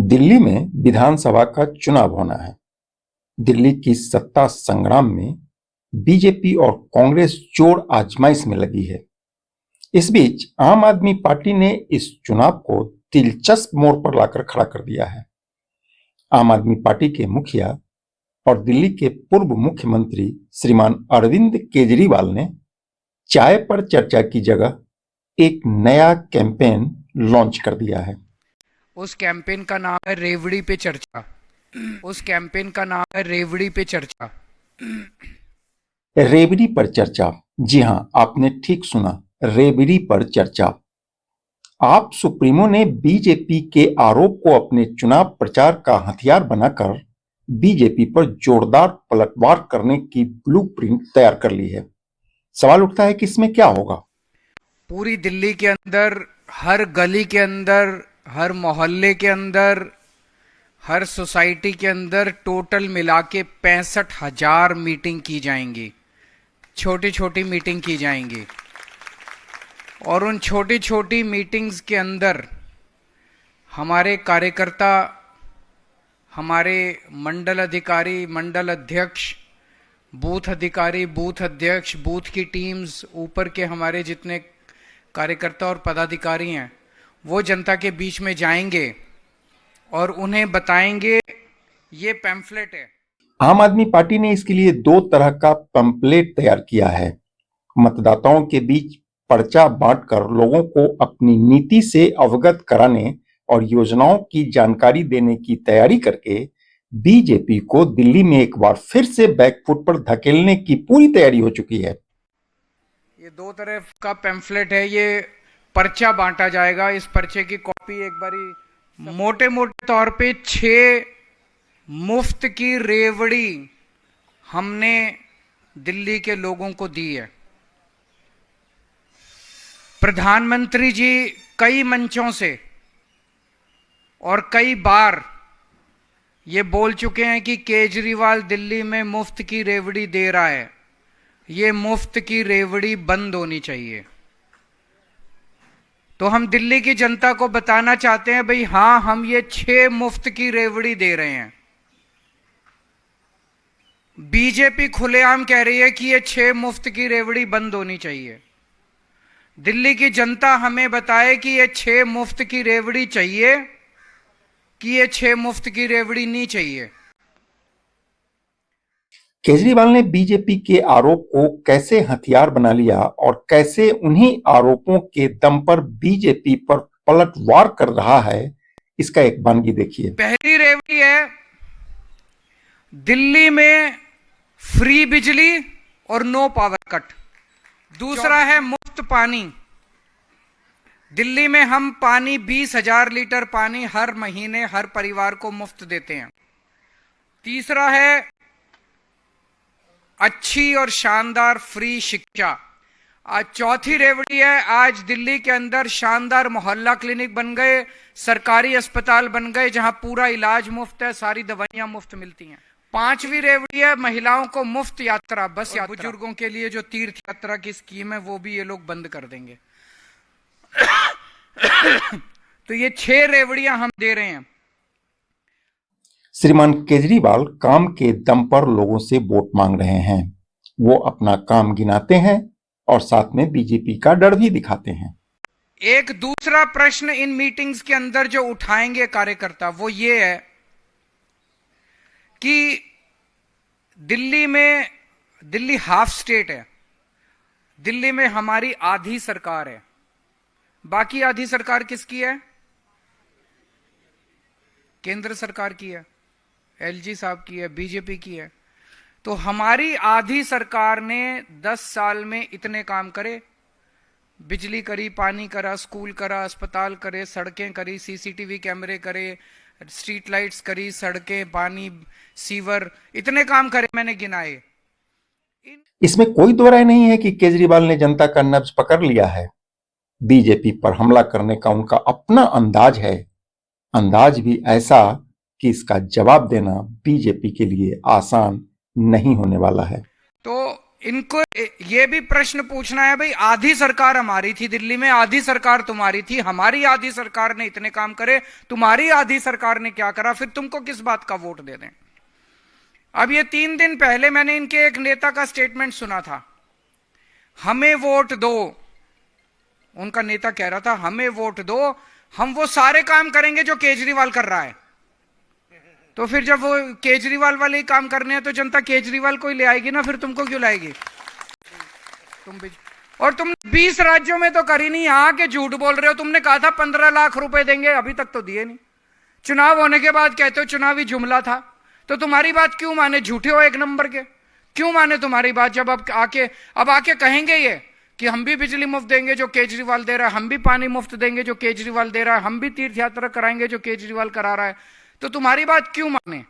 दिल्ली में विधानसभा का चुनाव होना है। दिल्ली की सत्ता संग्राम में बीजेपी और कांग्रेस जोर आजमाइश में लगी है। इस बीच आम आदमी पार्टी ने इस चुनाव को दिलचस्प मोड़ पर लाकर खड़ा कर दिया है। आम आदमी पार्टी के मुखिया और दिल्ली के पूर्व मुख्यमंत्री श्रीमान अरविंद केजरीवाल ने चाय पर चर्चा की जगह एक नया कैंपेन लॉन्च कर दिया है। उस कैंपेन का नाम है रेवड़ी पे चर्चा। उस कैंपेन का नाम है रेवड़ी पे चर्चा। रेवड़ी पर चर्चा। जी हां, आपने ठीक सुना, रेवड़ी पर चर्चा। आप सुप्रीमो ने बीजेपी के आरोप को अपने चुनाव प्रचार का हथियार बनाकर बीजेपी पर जोरदार पलटवार करने की ब्लूप्रिंट तैयार कर ली है। सवाल उठता है कि इसमें क्या होगा? पूरी दिल्ली के अंदर, हर गली के अंदर, हर मोहल्ले के अंदर, हर सोसाइटी के अंदर टोटल मिला के 65,000 मीटिंग की जाएंगी। छोटी छोटी मीटिंग की जाएंगी और उन छोटी छोटी मीटिंग्स के अंदर हमारे कार्यकर्ता, हमारे मंडल अधिकारी, मंडल अध्यक्ष, बूथ अधिकारी, बूथ अध्यक्ष, बूथ की टीम्स, ऊपर के हमारे जितने कार्यकर्ता और पदाधिकारी हैं, वो जनता के बीच में जाएंगे और उन्हें बताएंगे ये पैम्फलेट है। आम आदमी पार्टी ने इसके लिए दो तरह का पैम्फलेट तैयार किया है। मतदाताओं के बीच पर्चा बांटकर लोगों को अपनी नीति से अवगत कराने और योजनाओं की जानकारी देने की तैयारी करके बीजेपी को दिल्ली में एक बार फिर से बैकफुट पर धकेलने की पूरी तैयारी हो चुकी है। ये दो तरफ का पैम्फलेट है, ये पर्चा बांटा जाएगा। इस पर्चे की कॉपी एक बारी मोटे मोटे तौर पे 6 मुफ्त की रेवड़ी हमने दिल्ली के लोगों को दी है। प्रधानमंत्री जी कई मंचों से और कई बार ये बोल चुके हैं कि केजरीवाल दिल्ली में मुफ्त की रेवड़ी दे रहा है। ये मुफ्त की रेवड़ी बंद होनी चाहिए। तो हम दिल्ली की जनता को बताना चाहते हैं, भाई हां, हम ये 6 मुफ्त की रेवड़ी दे रहे हैं। बीजेपी खुलेआम कह रही है कि ये 6 मुफ्त की रेवड़ी बंद होनी चाहिए। दिल्ली की जनता हमें बताए कि ये 6 मुफ्त की रेवड़ी चाहिए कि ये 6 मुफ्त की रेवड़ी नहीं चाहिए। केजरीवाल ने बीजेपी के आरोप को कैसे हथियार बना लिया और कैसे उन्हीं आरोपों के दम पर बीजेपी पर पलटवार कर रहा है, इसका एक वानगी देखिए। पहली रेवड़ी है दिल्ली में फ्री बिजली और नो पावर कट। दूसरा है मुफ्त पानी। दिल्ली में हम पानी 20,000 लीटर पानी हर महीने हर परिवार को मुफ्त देते हैं। तीसरा है अच्छी और शानदार फ्री शिक्षा। आज चौथी रेवड़ी है, आज दिल्ली के अंदर शानदार मोहल्ला क्लिनिक बन गए, सरकारी अस्पताल बन गए जहां पूरा इलाज मुफ्त है, सारी दवाइयां मुफ्त मिलती हैं। पांचवी रेवड़ी है महिलाओं को मुफ्त यात्रा, बस यात्रा। बुजुर्गों के लिए जो तीर्थ यात्रा की स्कीम है वो भी ये लोग बंद कर देंगे। तो ये 6 रेवड़ियां हम दे रहे हैं। श्रीमान केजरीवाल काम के दम पर लोगों से वोट मांग रहे हैं। वो अपना काम गिनाते हैं और साथ में बीजेपी का डर भी दिखाते हैं। एक दूसरा प्रश्न इन मीटिंग्स के अंदर जो उठाएंगे कार्यकर्ता, वो ये है कि दिल्ली हाफ स्टेट है। दिल्ली में हमारी आधी सरकार है, बाकी आधी सरकार किसकी है? केंद्र सरकार की है, एलजी साहब की है, बीजेपी की है। तो हमारी आधी सरकार ने 10 साल में इतने काम करे, बिजली करी, पानी करा, स्कूल करा, अस्पताल करे, सड़कें करी, सीसीटीवी कैमरे करे, स्ट्रीट लाइट्स करी, सड़कें, पानी, सीवर, इतने काम करे, मैंने गिनाए। इसमें कोई दो राय नहीं है कि केजरीवाल ने जनता का नब्ज पकड़ लिया है। बीजेपी पर हमला करने का उनका अपना अंदाज है, अंदाज भी ऐसा कि इसका जवाब देना बीजेपी के लिए आसान नहीं होने वाला है। तो इनको ये भी प्रश्न पूछना है भाई, आधी सरकार हमारी थी दिल्ली में, आधी सरकार तुम्हारी थी, हमारी आधी सरकार ने इतने काम करे, तुम्हारी आधी सरकार ने क्या करा, फिर तुमको किस बात का वोट दे दें। अब ये 3 दिन पहले मैंने इनके एक नेता का स्टेटमेंट सुना था, हमें वोट दो। उनका नेता कह रहा था हमें वोट दो, हम वो सारे काम करेंगे जो केजरीवाल कर रहा है। तो फिर जब वो केजरीवाल वाले ही काम करने हैं तो जनता केजरीवाल को ही ले आएगी ना, फिर तुमको क्यों लाएगी। तुम भी, और तुम 20 राज्यों में तो करी नहीं, यहां के झूठ बोल रहे हो। तुमने कहा था 15 लाख रुपए देंगे, अभी तक तो दिए नहीं। चुनाव होने के बाद कहते हो चुनावी जुमला था, तो तुम्हारी बात क्यों माने, झूठे हो एक नंबर के, क्यों माने तुम्हारी बात। जब अब आके कहेंगे ये कि हम भी बिजली मुफ्त देंगे जो केजरीवाल दे रहा है, हम भी पानी मुफ्त देंगे जो केजरीवाल दे रहा है, हम भी तीर्थ यात्रा कराएंगे जो केजरीवाल करा रहा है, तो तुम्हारी बात क्यों माने।